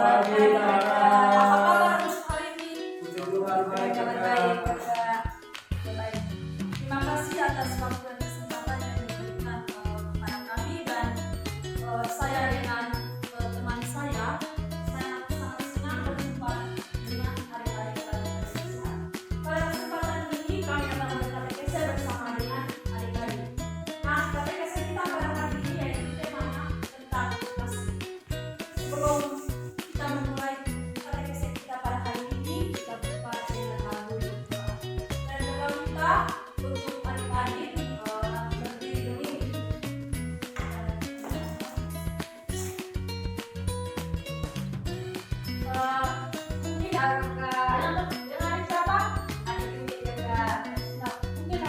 Baik, Apa kabar hari ini? puji Tuhan, baik. Kabar baik, baik. Terima kasih atas waktu dan kesempatan yang diberikan kepada kami dan saya dengan teman saya sangat senang berjumpa dengan hari-hari Tuhan. Pada kesempatan ini kami akan berkatekese bersama dengan adik-adik. Nah, katekese kita pada hari ini yaitu temanya tentang kasih. Sebelum kita memulai katekese kita pada hari ini, kita berdoa dengan lagu doa. Dan doa kita untuk adik-adik berdiri dulu. Mungkin dengan siapa? Adik ini juga. Mungkin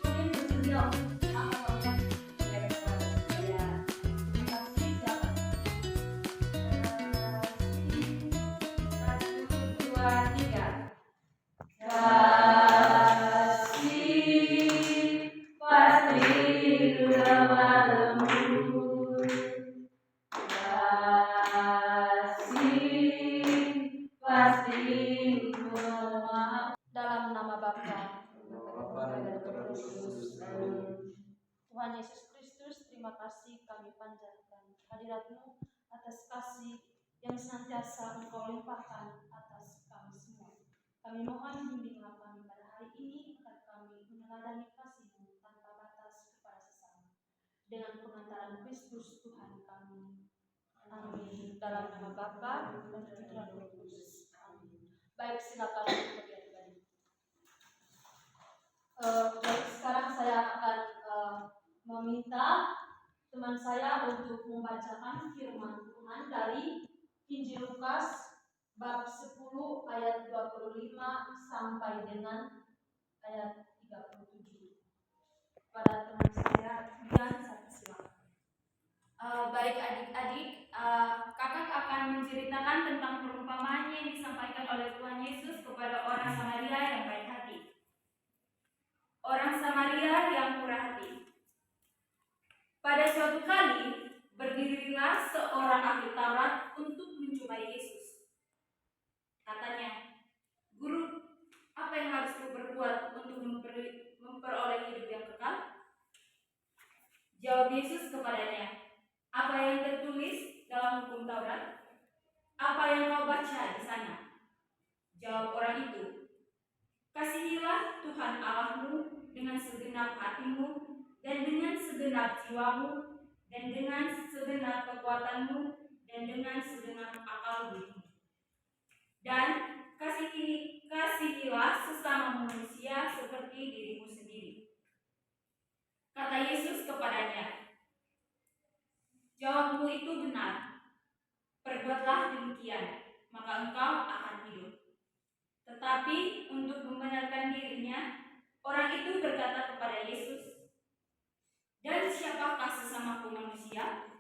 mungkin beliau akan dari saya. Terima kasih siapa? 1, 2, 3. Kasih pasti lemah lembut. Kasih pasti memaaf. Dalam nama Bapa dan Putra dan Roh Kudus. Tuhan Yesus Kristus, terima kasih kami panjatkan hadirat-Mu atas kasih yang senantiasa Engkau limpahkan atas kami semua. Kami mohon bimbinglah kami pada hari ini agar kami meneladani kasih-Mu tanpa batas kepada sesama. Dengan pengantaran Kristus Tuhan kami. Amin. Dalam nama Bapa dan Putra dan Roh Kudus. Amin. Baik, silakan adik-adik. Baik, sekarang saya akan meminta teman saya untuk membacakan firman Tuhan dari Injil Lukas bab 10 ayat 25 sampai dengan ayat 37. Pada teman saya, Dian, saya silakan. Baik adik-adik, kakak akan menceritakan tentang perumpamaan yang disampaikan oleh Tuhan Yesus kepada orang Samaria yang baik hati. Orang Samaria yang murah hati. Pada suatu kali, berdirilah seorang ahli Taurat untuk mencobai Yesus. Katanya, "Guru, apa yang harus kuperbuat untuk memperoleh hidup yang kekal?" Jawab Yesus kepadanya, "Apa yang tertulis dalam hukum Taurat? Apa yang kau baca di sana?" Jawab orang itu, "Kasihilah Tuhan Allahmu dengan segenap hatimu, dan dengan segenap jiwamu, dan dengan segenap kekuatanmu, dan dengan segenap akal budimu. Dan kasihilah sesama manusia seperti dirimu sendiri." Kata Yesus kepadanya, "Jawabmu itu benar. Perbuatlah demikian, maka engkau akan hidup." Tetapi untuk membenarkan dirinya, orang itu berkata kepada Yesus, "Dan siapakah sesamaku manusia?"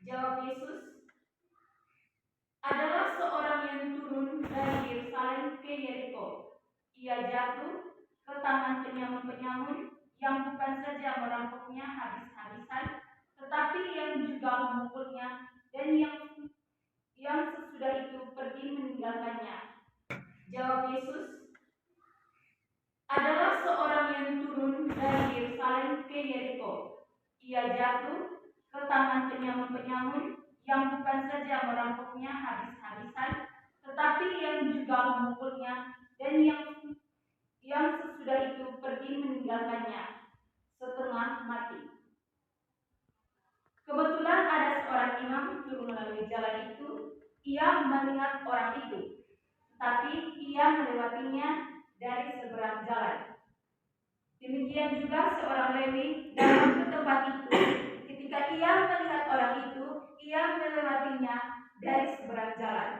Jawab Yesus, "Adalah seorang yang turun dari Yerusalem ke Yeriko. Ia jatuh ke tangan penyamun-penyamun yang bukan saja merampoknya habis-habisan, tetapi yang juga memukulnya, dan yang sesudah itu pergi meninggalkannya." Jawab Yesus, "Adalah seorang yang turun dari Yerusalem ke Yeriko. Ia jatuh ke tangan penyamun-penyamun yang bukan saja merampoknya habis-habisan, tetapi yang juga memukulnya, dan yang sesudah itu pergi meninggalkannya setengah mati." Kebetulan ada seorang imam turun melalui jalan itu. Ia melihat orang itu, tapi ia melewatinya dari seberang jalan. Demikian juga seorang Lewi datang ke tempat itu. Ketika ia melihat orang itu, ia melewatinya dari seberang jalan.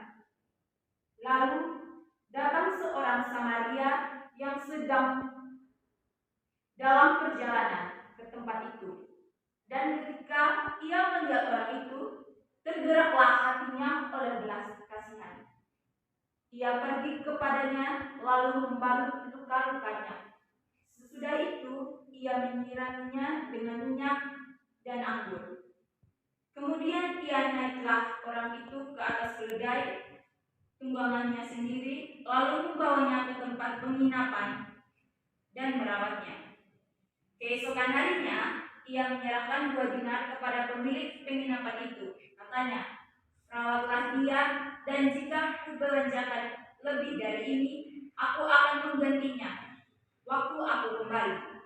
Lalu datang seorang Samaria yang sedang dalam perjalanan ke tempat itu. Dan ketika ia melihat orang itu, tergeraklah hatinya oleh belas kasihan. Ia pergi kepadanya lalu membalut luka-lukanya. Sesudah itu ia menyiraminya dengan minyak dan anggur. Kemudian Kemudian ia naiklah orang itu ke atas keledai tunggangannya sendiri, lalu membawanya ke tempat penginapan dan merawatnya. Keesokan harinya, ia menyerahkan 2 dinar kepada pemilik penginapan itu. Katanya, rawatlah dia, dan jika kubelanjakan lebih dari ini, aku akan menggantinya waktu aku kembali.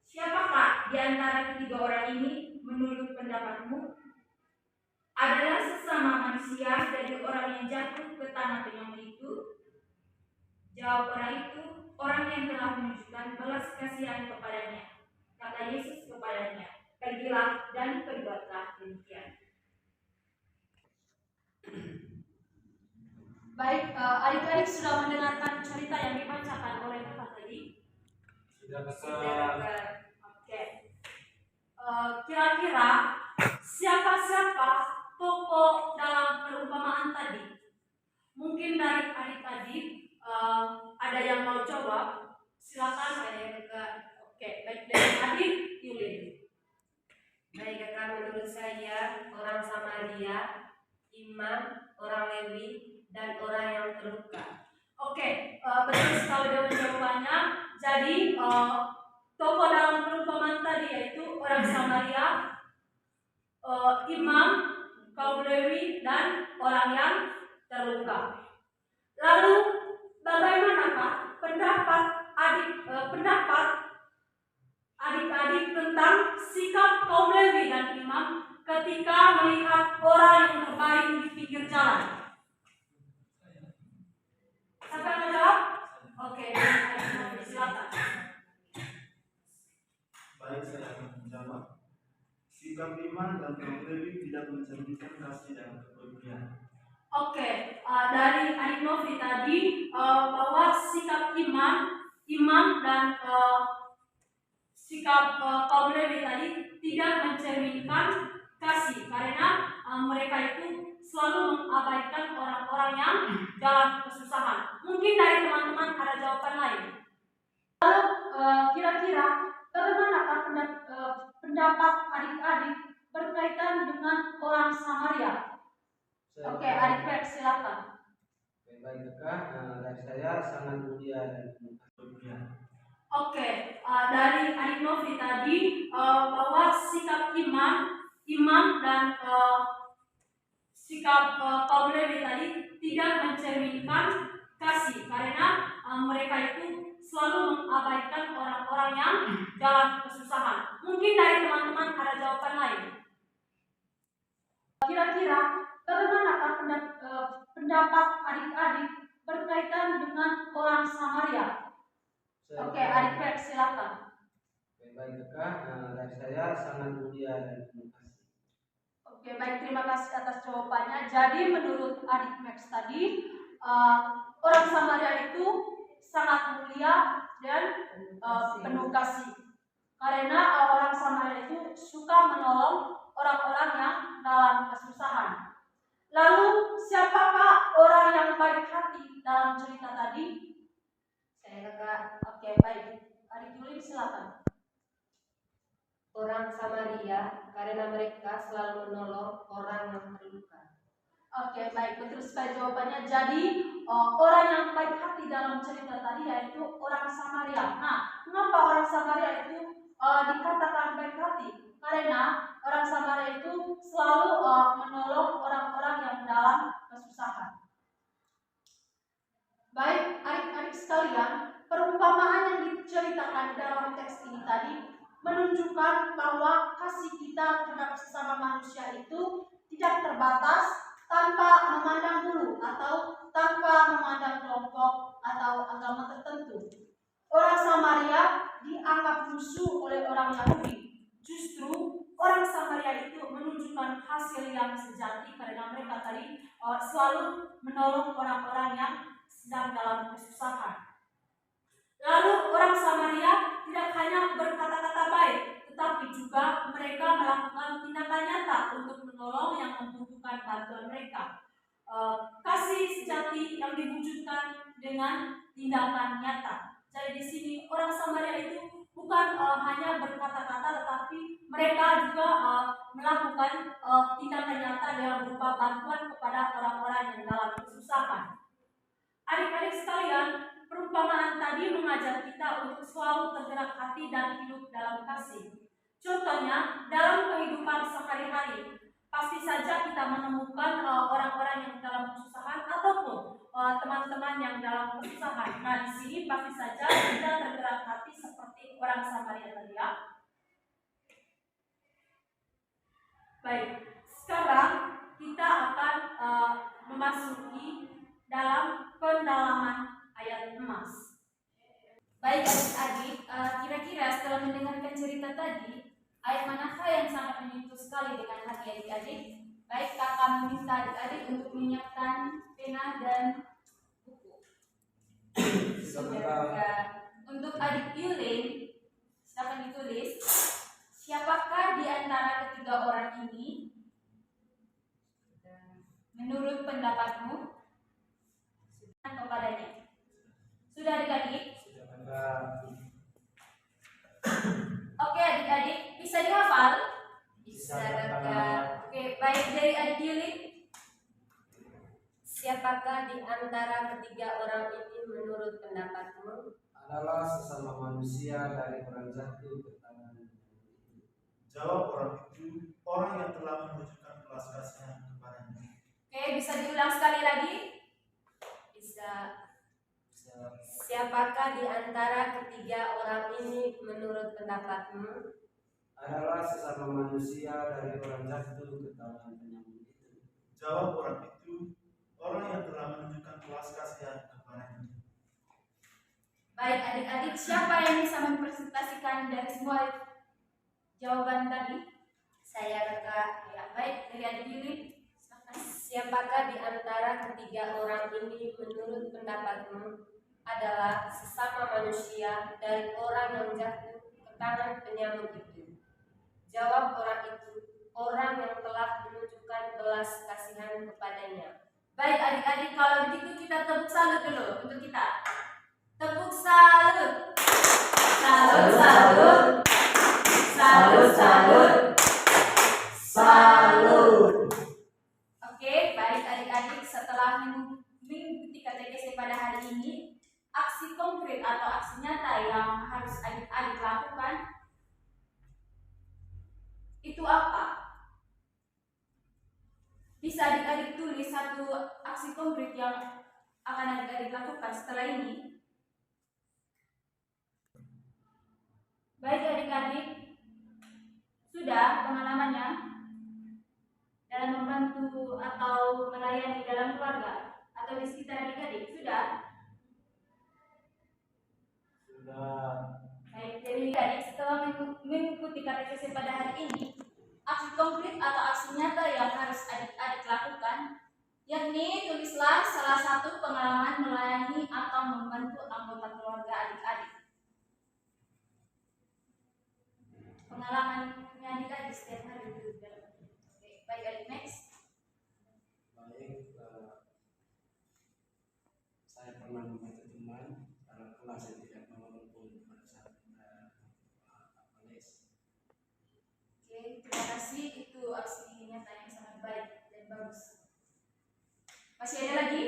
Siapakah di antara ketiga orang ini menurut pendapatmu adalah sesama manusia dari orang yang jatuh ke tanah penyong itu? Jawab orang itu, orang yang telah menunjukkan belas kasihan kepadanya. Kata Yesus kepadanya, pergilah dan perbuatlah demikian. Baik, adik-adik sudah mendengarkan cerita yang dibacakan oleh Kakak tadi? Sudah besar. Oke. Kira-kira siapa-siapa tokoh dalam perumpamaan tadi? Mungkin dari adik-adik ada yang mau coba? Silakan saya juga. Oke, baik dari adik Yulin. Baik kakak, menurut saya orang Samaria, imam, orang Lewi, dan orang yang terluka. Oke, betul sekali dengan jawabannya. Jadi tokoh dalam perumpamaan tadi yaitu orang Samaria, imam, kaum Lewi, dan orang yang terluka. Lalu bagaimanakah pendapat adik-adik tentang sikap kaum Lewi dan imam ketika melihat orang yang terbaring di pinggir jalan? Siapa yang menjawab? Oke, silakan. Baik, saya akan menjawab. Sikap iman dan kaum Lewi tidak mencerminkan kasih dan kepedulian. Oke, dari adik Novi tadi bahwa sikap imam dan sikap kaum Lewi tadi tidak mencerminkan kasih karena mereka itu selalu mengabaikan orang-orang yang dalam kesusahan. Mungkin dari teman-teman ada jawaban lain. Lalu kira-kira bagaimanakah pendapat adik-adik berkaitan dengan orang Samaria? Oke, adik Pep, silakan. Baik kakak, dari saya sangat mulia dan kepedulian. Oke, dari adik Novi tadi bahwa sikap imam dan sikap kaum Lewi tadi tidak mencerminkan kasih karena mereka itu selalu mengabaikan orang-orang yang dalam kesusahan. Mungkin dari teman-teman ada jawaban lain. Kira-kira bagaimanakah pendapat adik-adik berkaitan dengan orang Samaria? Oke, adik Pep, silakan. Baik kakak, dari saya sangat mulia dan penuh kasih. Oke, baik, terima kasih atas jawabannya. Jadi menurut adik Max tadi, orang Samaria itu sangat mulia dan penuh kasih. Karena orang Samaria itu suka menolong orang-orang yang dalam kesusahan. Lalu siapakah orang yang baik hati dalam cerita tadi? Saya kakak, Oke, baik. Adik Yulin, silakan. orang Samaria, karena mereka selalu menolong orang yang terluka. Oke, baik, betul sekali jawabannya. Jadi orang yang baik hati dalam cerita tadi yaitu orang Samaria. Nah, kenapa orang Samaria itu dikatakan baik hati? Karena orang Samaria itu selalu menolong orang-orang yang dalam kesusahan. Baik, adik-adik sekalian, perumpamaan yang diceritakan dalam teks ini tadi menunjukkan bahwa kasih kita terhadap sesama manusia itu tidak terbatas tanpa memandang bulu atau tanpa memandang kelompok atau agama tertentu. Orang Samaria dianggap musuh oleh orang Yahudi. Justru orang Samaria itu menunjukkan hasil yang sejati karena mereka tadi selalu menolong orang-orang yang sedang dalam kesusahan. Lalu orang Samaria tidak hanya berkata-kata baik, tetapi juga mereka melakukan tindakan nyata untuk menolong yang membutuhkan bantuan mereka. Kasih sejati yang diwujudkan dengan tindakan nyata. Jadi di sini orang Samaria itu bukan hanya berkata-kata, tetapi mereka juga melakukan tindakan nyata dalam berupa bantuan kepada orang-orang yang dalam kesusahan. Adik-adik sekalian, perumpamaan tadi mengajar kita untuk selalu tergerak hati dan hidup dalam kasih. Contohnya, dalam kehidupan sehari-hari, pasti saja kita menemukan orang-orang yang dalam kesusahan ataupun teman-teman yang dalam kesusahan. Nah, di sini pasti saja kita tergerak hati seperti orang Samaria tadi ya. Baik, sekarang kita akan memasuki dalam pendalaman ayat emas. Baik adik-adik, kira-kira setelah mendengarkan cerita tadi, ayat manakah yang sangat menyentuh sekali dengan hati adik-adik? Baik, kakak meminta adik-adik untuk menyiapkan pena dan buku. Untuk adik Yulin, silakan ditulis. Siapakah di antara ketiga orang ini menurut pendapatmu kepadanya? Sudah adik-adik? Oke adik-adik, bisa dihafal? Bisa Kakak. Oke, baik, dari adik Yulin. Siapakah di antara ketiga orang ini menurut pendapatmu? Adalah sesama manusia dari orang jatuh ke tangan. Jawab orang itu, orang yang telah menunjukkan belas kasihan kepadanya. Oke, bisa diulang sekali lagi? Bisa. Siapakah di antara ketiga orang ini menurut pendapatmu? Adalah sesama manusia dari orang jatuh ke tangan penyambut itu. Jawab orang itu, orang yang telah menunjukkan belas kasihan kepadanya. Baik adik-adik, siapa yang bisa mempresentasikan dari semua jawaban tadi? Saya Kakak. Ya, baik, dari adik Yulin. Silakan. Siapakah di antara ketiga orang ini menurut pendapatmu adalah sesama manusia dari orang yang jatuh ke tangan penyambut itu? Jawab orang itu, orang yang telah menunjukkan belas kasihan kepadanya. Baik adik-adik, kalau begitu kita tepuk salut dulu untuk kita. Tepuk salut. Salut, salut. Salut, salut. Salut. Oke, baik adik-adik, setelah mengikuti katekesi pada hari ini, aksi konkret atau aksi nyata yang harus adik-adik lakukan itu apa? Bisa adik-adik tulis satu aksi konkret yang akan adik-adik lakukan setelah ini. Baik adik-adik, sudah pengalamannya dalam membantu atau melayani dalam keluarga atau di sekitar adik-adik? Sudah? Baik, jadi adik setelah mengikuti katekesi pada hari ini, aksi konkret atau aksi nyata yang harus adik-adik lakukan, yakni tulislah salah satu pengalaman melayani atau membantu anggota keluarga adik-adik. Pengalamannya adik-adik setiap hari itu. Oke, baik adik, next. Baik, saya pernah membantu teman dalam kelas yang tidak mau berkumpul pada saat kita les. Oke, terima kasih. Itu aksi nyata yang sangat baik dan bagus. Masih ada lagi?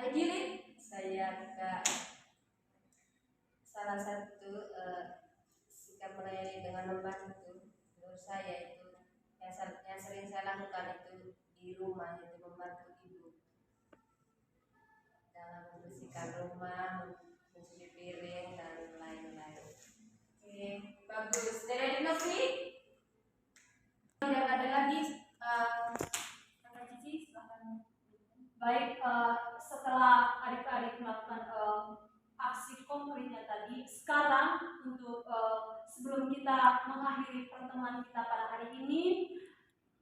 Adik Yulin? Saya Kak, salah satu sikap melayani dengan membantu menurut saya itu yang sering saya lakukan itu di rumah, itu membantu ibu dalam membersihkan rumah, mencuci piring dan lain-lain. Oke, bagus. Dari adik Novi? Tidak ada lagi. Kakak Cici, silakan. Baik, setelah adik-adik melakukan aksi konkretnya tadi, sekarang untuk sebelum kita mengakhiri pertemuan kita pada hari ini,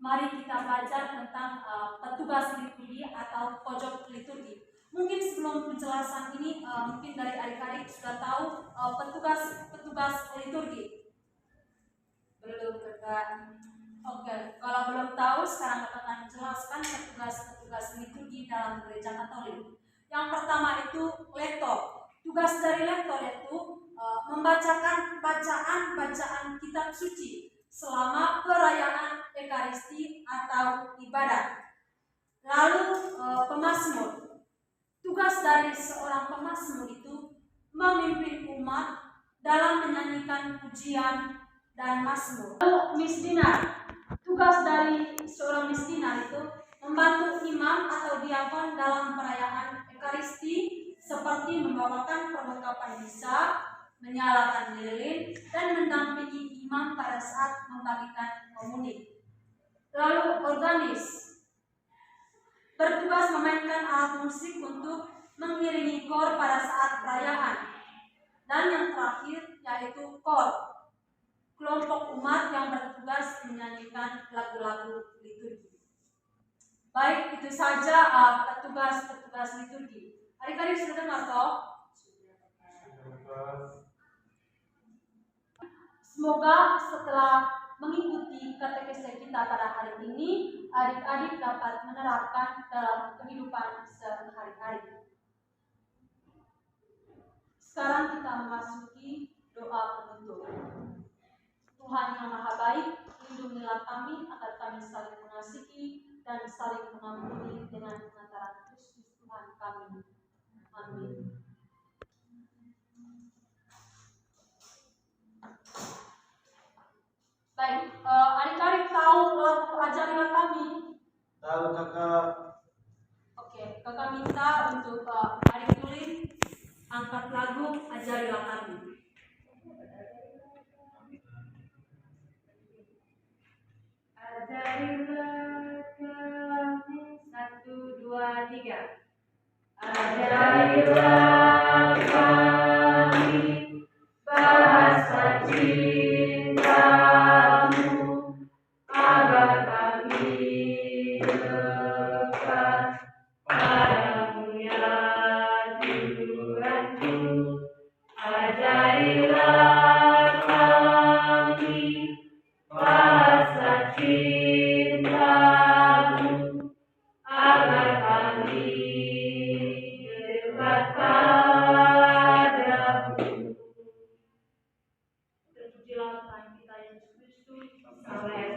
mari kita belajar tentang petugas liturgi atau pojok liturgi. Mungkin sebelum penjelasan ini, mungkin dari adik-adik sudah tahu petugas liturgi. Belum Kakak. Oke, kalau belum tahu, sekarang kita akan menjelaskan petugas liturgi dalam gereja Katolik. Yang pertama itu lektor. Tugas dari lektor itu membacakan bacaan kitab suci selama perayaan Ekaristi atau ibadat. Lalu pemazmur. Tugas dari seorang pemazmur itu memimpin umat dalam menyanyikan pujian dan mazmur. Lalu misdinar. Tugas dari seorang misdinar itu membantu imam atau diakon dalam perayaan Ekaristi seperti membawakan perlengkapan misa, menyalakan lilin, dan mendampingi imam pada saat membagikan komuni. Lalu organis. Bertugas memainkan alat musik untuk mengiringi kor pada saat perayaan. Dan yang terakhir yaitu kor, kelompok umat yang bertugas menyanyikan lagu-lagu liturgi. Baik, itu saja petugas-petugas liturgi. Adik-adik sudah dengar toh? Semoga setelah mengikuti katekese kita pada hari ini, adik-adik dapat menerapkan dalam kehidupan sehari-hari. Sekarang kita memasuki doa penutup. Tuhan yang Maha Baik, lindungilah kami agar kami saling mengasihi dan saling mengampuni dengan pengantaran Kristus Tuhan kami. Amin. Baik, adik-adik tahu lagu Ajarilah Kami? Tahu kakak. Oke, kakak minta untuk adik Tulin angkat lagu Ajarilah Kami. Ajarilah kami, 1, 2, 3. Ajarilah kami bahasa cintamu, agar kami dekat padamu ya Tuhanku. Ajarilah kami bahasa cintamu, agar kami dekat padamu. Terpujilah Tuhan kita Yesus Kristus sampai